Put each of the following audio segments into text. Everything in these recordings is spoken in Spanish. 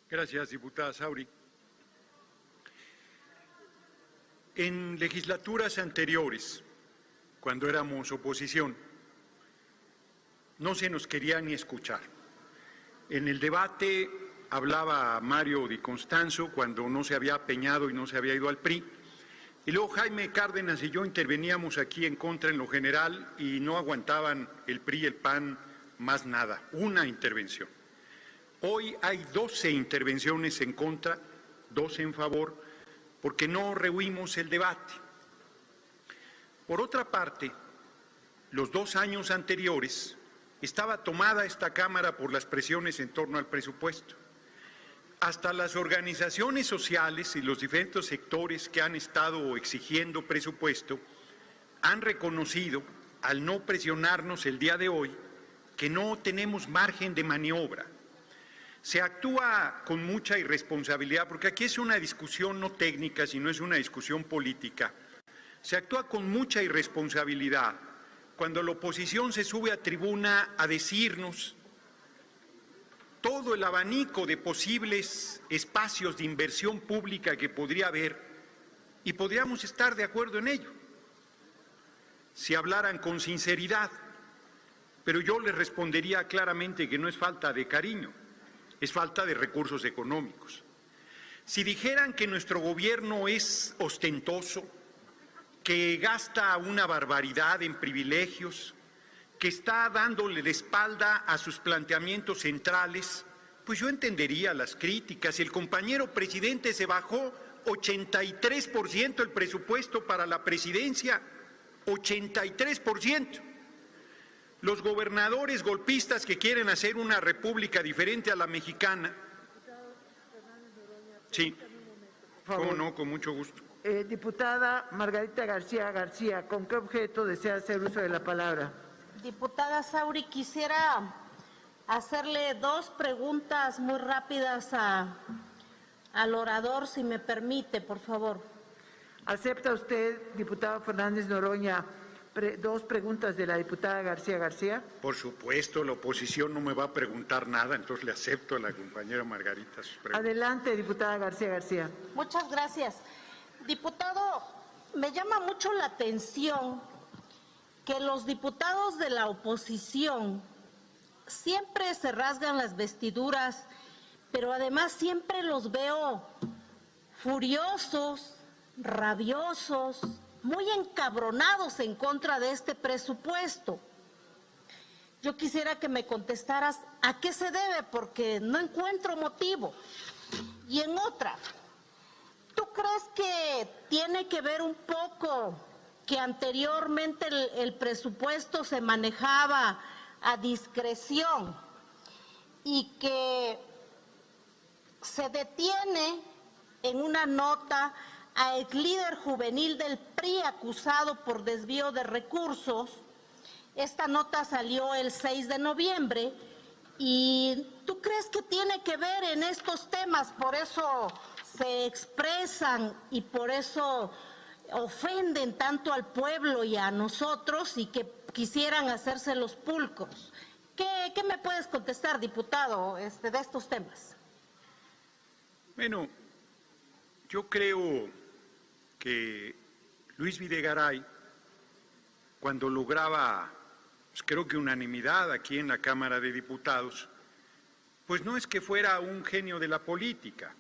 Gracias, diputada Sauri. En legislaturas anteriores, cuando éramos oposición, no se nos quería ni escuchar. En el debate hablaba Mario Di Constanzo cuando no se había apeñado y no se había ido al PRI. Y luego Jaime Cárdenas y yo interveníamos aquí en contra en lo general y no aguantaban el PRI y el PAN más nada, una intervención. Hoy hay 12 intervenciones en contra, 12 en favor, porque no rehuimos el debate. Por otra parte, los 2 años anteriores estaba tomada esta Cámara por las presiones en torno al presupuesto. Hasta las organizaciones sociales y los diferentes sectores que han estado exigiendo presupuesto han reconocido, al no presionarnos el día de hoy, que no tenemos margen de maniobra. Se actúa con mucha irresponsabilidad, porque aquí es una discusión no técnica, sino es una discusión política. Se actúa con mucha irresponsabilidad cuando la oposición se sube a tribuna a decirnos todo el abanico de posibles espacios de inversión pública que podría haber y podríamos estar de acuerdo en ello, si hablaran con sinceridad. Pero yo les respondería claramente que no es falta de cariño, es falta de recursos económicos. Si dijeran que nuestro gobierno es ostentoso, que gasta una barbaridad en privilegios, que está dándole la espalda a sus planteamientos centrales, pues yo entendería las críticas. El compañero presidente se bajó 83% el presupuesto para la presidencia, 83%. Los gobernadores golpistas que quieren hacer una república diferente a la mexicana. Sí, cómo no, con mucho gusto. Diputada Margarita García García, ¿con qué objeto desea hacer uso de la palabra? Diputada Sauri, quisiera hacerle 2 preguntas muy rápidas al orador, si me permite, por favor. ¿Acepta usted, diputado Fernández Noroña, 2 preguntas de la diputada García García? Por supuesto, la oposición no me va a preguntar nada, entonces le acepto a la compañera Margarita sus preguntas. Adelante, diputada García García. Muchas gracias. Diputado, me llama mucho la atención que los diputados de la oposición siempre se rasgan las vestiduras, pero además siempre los veo furiosos, rabiosos, muy encabronados en contra de este presupuesto. Yo quisiera que me contestaras a qué se debe, porque no encuentro motivo. Y en otra, ¿tú crees que tiene que ver un poco que anteriormente el presupuesto se manejaba a discreción y que se detiene en una nota a ex líder juvenil del PRI acusado por desvío de recursos? Esta nota salió el 6 de noviembre y ¿tú crees que tiene que ver en estos temas? Por eso se expresan y por eso ofenden tanto al pueblo y a nosotros y que quisieran hacerse los pulcros. ¿Qué me puedes contestar, diputado, de estos temas? Bueno, yo creo que Luis Videgaray, cuando lograba, pues creo que unanimidad aquí en la Cámara de Diputados, pues no es que fuera un genio de la política,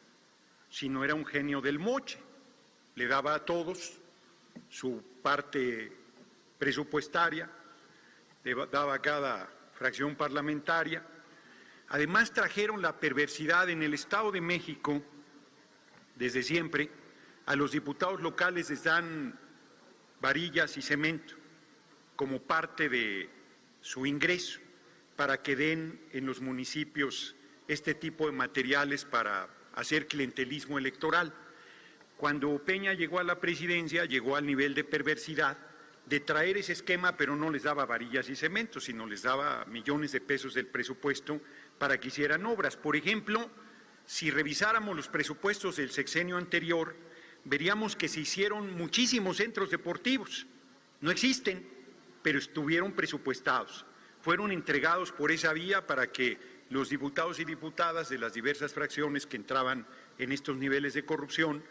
sino era un genio del moche. Le daba a todos su parte presupuestaria, le daba a cada fracción parlamentaria. Además trajeron la perversidad en el Estado de México, desde siempre, a los diputados locales les dan varillas y cemento como parte de su ingreso para que den en los municipios este tipo de materiales para hacer clientelismo electoral. Cuando Peña llegó a la presidencia, llegó al nivel de perversidad de traer ese esquema, pero no les daba varillas y cemento, sino les daba millones de pesos del presupuesto para que hicieran obras. Por ejemplo, si revisáramos los presupuestos del sexenio anterior, veríamos que se hicieron muchísimos centros deportivos. No existen, pero estuvieron presupuestados. Fueron entregados por esa vía para que los diputados y diputadas de las diversas fracciones que entraban en estos niveles de corrupción,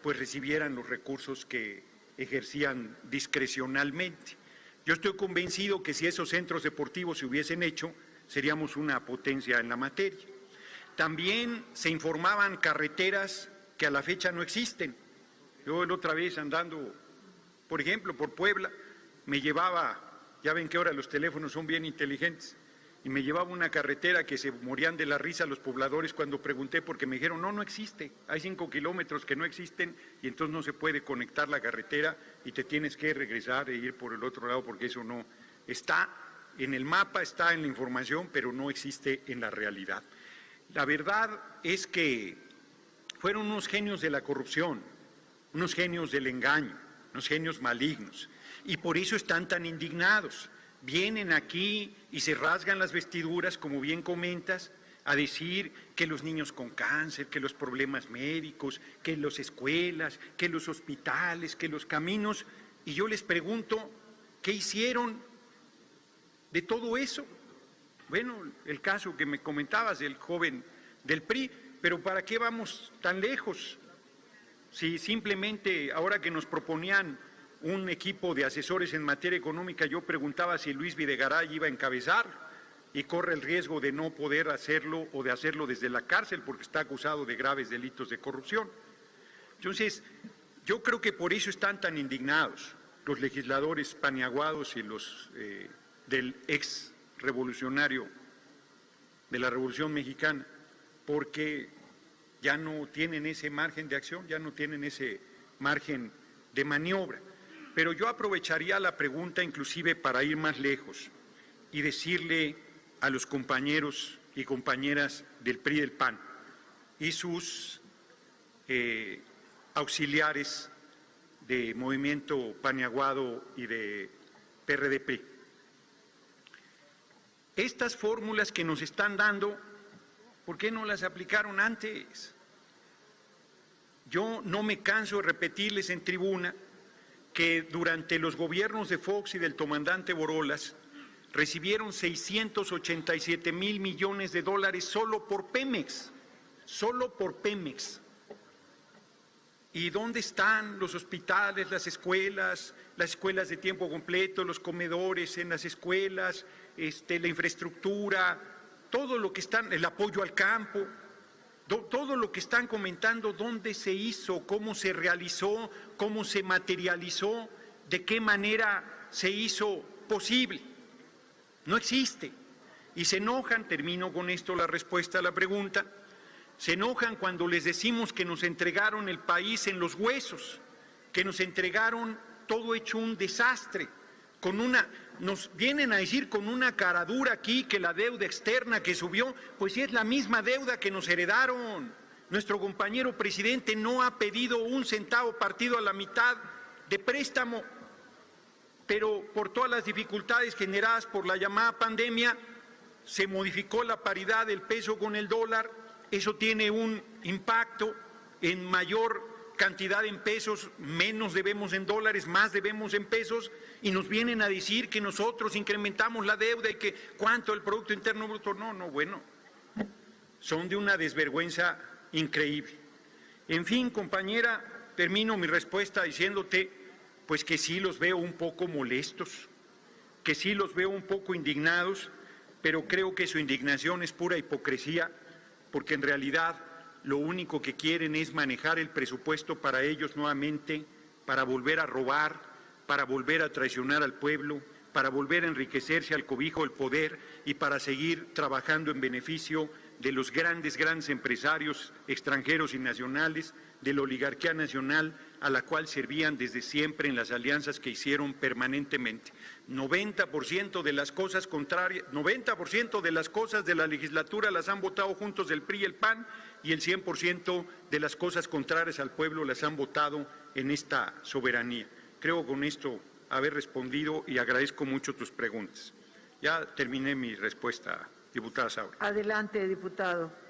pues recibieran los recursos que ejercían discrecionalmente. Yo estoy convencido que si esos centros deportivos se hubiesen hecho, seríamos una potencia en la materia. También se informaban carreteras que a la fecha no existen. Yo la otra vez andando, por ejemplo, por Puebla, me llevaba, ya ven que ahora los teléfonos son bien inteligentes, y me llevaba una carretera que se morían de la risa los pobladores cuando pregunté, porque me dijeron, no existe, hay 5 kilómetros que no existen y entonces no se puede conectar la carretera y te tienes que regresar e ir por el otro lado porque eso no está en el mapa, está en la información, pero no existe en la realidad. La verdad es que fueron unos genios de la corrupción, unos genios del engaño, unos genios malignos, y por eso están tan indignados. Vienen aquí y se rasgan las vestiduras, como bien comentas, a decir que los niños con cáncer, que los problemas médicos, que las escuelas, que los hospitales, que los caminos. Y yo les pregunto, ¿qué hicieron de todo eso? Bueno, el caso que me comentabas del joven del PRI, pero ¿para qué vamos tan lejos? Si simplemente ahora que nos proponían un equipo de asesores en materia económica, yo preguntaba si Luis Videgaray iba a encabezar y corre el riesgo de no poder hacerlo o de hacerlo desde la cárcel porque está acusado de graves delitos de corrupción. Entonces, yo creo que por eso están tan indignados los legisladores paniaguados y los del ex revolucionario de la Revolución Mexicana, porque ya no tienen ese margen de acción, ya no tienen ese margen de maniobra. Pero yo aprovecharía la pregunta inclusive para ir más lejos y decirle a los compañeros y compañeras del PRI y del PAN y sus auxiliares de Movimiento Paniaguado y de PRD-PRI. Estas fórmulas que nos están dando, ¿por qué no las aplicaron antes? Yo no me canso de repetirles en tribuna que durante los gobiernos de Fox y del comandante Borolas recibieron 687,000 millones de dólares solo por Pemex, solo por Pemex. ¿Y dónde están los hospitales, las escuelas de tiempo completo, los comedores en las escuelas, la infraestructura, todo lo que están, el apoyo al campo? Todo lo que están comentando, dónde se hizo, cómo se realizó, cómo se materializó, de qué manera se hizo posible. No existe. Y se enojan, termino con esto la respuesta a la pregunta, se enojan cuando les decimos que nos entregaron el país en los huesos, que nos entregaron todo hecho un desastre, nos vienen a decir con una cara dura aquí que la deuda externa que subió, pues sí es la misma deuda que nos heredaron. Nuestro compañero presidente no ha pedido un centavo partido a la mitad de préstamo, pero por todas las dificultades generadas por la llamada pandemia, se modificó la paridad del peso con el dólar, eso tiene un impacto en mayor cantidad en pesos, menos debemos en dólares, más debemos en pesos, y nos vienen a decir que nosotros incrementamos la deuda y que cuánto el Producto Interno Bruto. No, bueno, son de una desvergüenza increíble. En fin, compañera, termino mi respuesta diciéndote pues que sí los veo un poco molestos, que sí los veo un poco indignados, pero creo que su indignación es pura hipocresía, porque en realidad lo único que quieren es manejar el presupuesto para ellos nuevamente, para volver a robar, para volver a traicionar al pueblo, para volver a enriquecerse al cobijo del poder y para seguir trabajando en beneficio de los grandes empresarios extranjeros y nacionales, de la oligarquía nacional a la cual servían desde siempre en las alianzas que hicieron permanentemente. 90% de las cosas contrarias, 90% de las cosas de la legislatura las han votado juntos el PRI y el PAN, y el 100% de las cosas contrarias al pueblo las han votado en esta soberanía. Creo con esto haber respondido y agradezco mucho tus preguntas. Ya terminé mi respuesta, diputada Saura. Adelante, diputado.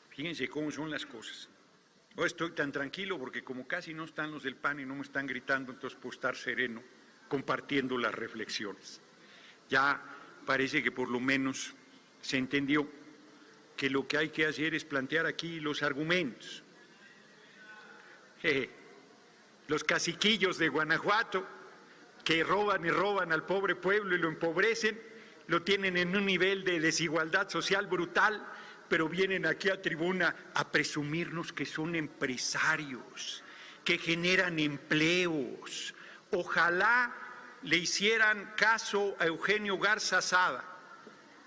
Fíjense cómo son las cosas. Hoy estoy tan tranquilo porque como casi no están los del PAN y no me están gritando, entonces puedo estar sereno compartiendo las reflexiones. Ya parece que por lo menos se entendió que lo que hay que hacer es plantear aquí los argumentos. Los caciquillos de Guanajuato, que roban y roban al pobre pueblo y lo empobrecen, lo tienen en un nivel de desigualdad social brutal, pero vienen aquí a tribuna a presumirnos que son empresarios, que generan empleos. Ojalá le hicieran caso a Eugenio Garza Sada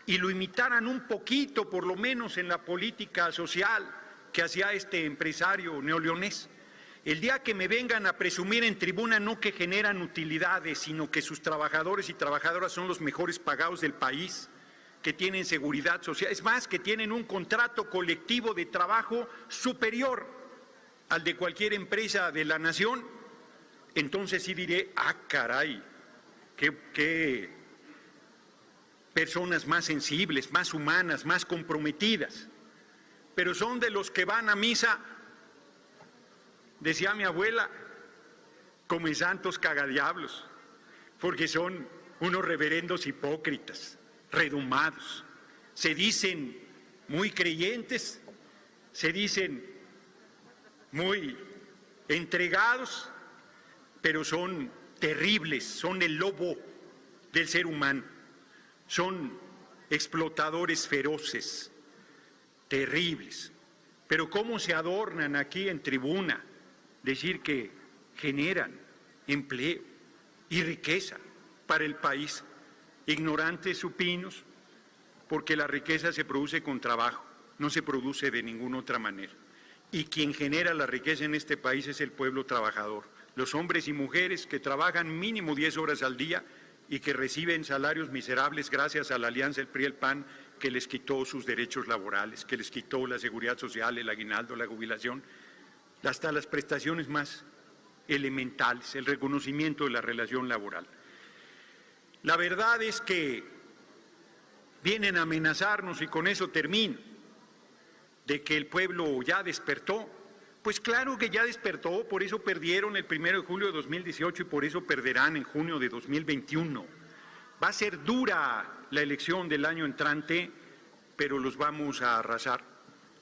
y lo imitaran un poquito, por lo menos en la política social que hacía este empresario neoleonés. El día que me vengan a presumir en tribuna no que generan utilidades, sino que sus trabajadores y trabajadoras son los mejores pagados del país, que tienen seguridad social, es más, que tienen un contrato colectivo de trabajo superior al de cualquier empresa de la nación, entonces sí diré, ah, caray, qué personas más sensibles, más humanas, más comprometidas. Pero son de los que van a misa, decía mi abuela, como santos cagadiablos, porque son unos reverendos hipócritas, redomados. Se dicen muy creyentes, se dicen muy entregados, pero son terribles, son el lobo del ser humano, son explotadores feroces, terribles. Pero cómo se adornan aquí en tribuna, decir que generan empleo y riqueza para el país, ignorantes supinos, porque la riqueza se produce con trabajo, no se produce de ninguna otra manera. Y quien genera la riqueza en este país es el pueblo trabajador, los hombres y mujeres que trabajan mínimo 10 horas al día y que reciben salarios miserables gracias a la alianza del PRI y el PAN, que les quitó sus derechos laborales, que les quitó la seguridad social, el aguinaldo, la jubilación, hasta las prestaciones más elementales, el reconocimiento de la relación laboral. La verdad es que vienen a amenazarnos, y con eso termino, de que el pueblo ya despertó. Pues claro que ya despertó, por eso perdieron el 1 de julio de 2018 y por eso perderán en junio de 2021. Va a ser dura la elección del año entrante, pero los vamos a arrasar.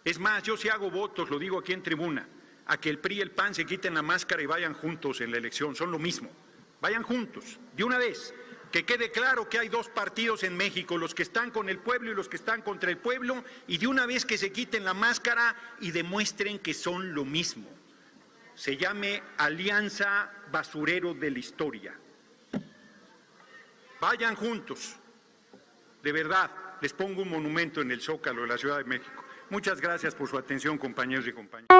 Es más, yo sí hago votos, lo digo aquí en tribuna, a que el PRI y el PAN se quiten la máscara y vayan juntos en la elección, son lo mismo. Vayan juntos, de una vez. Que quede claro que hay dos partidos en México, los que están con el pueblo y los que están contra el pueblo, y de una vez que se quiten la máscara y demuestren que son lo mismo. Se llame Alianza Basurero de la Historia. Vayan juntos, de verdad, les pongo un monumento en el Zócalo de la Ciudad de México. Muchas gracias por su atención, compañeros y compañeras.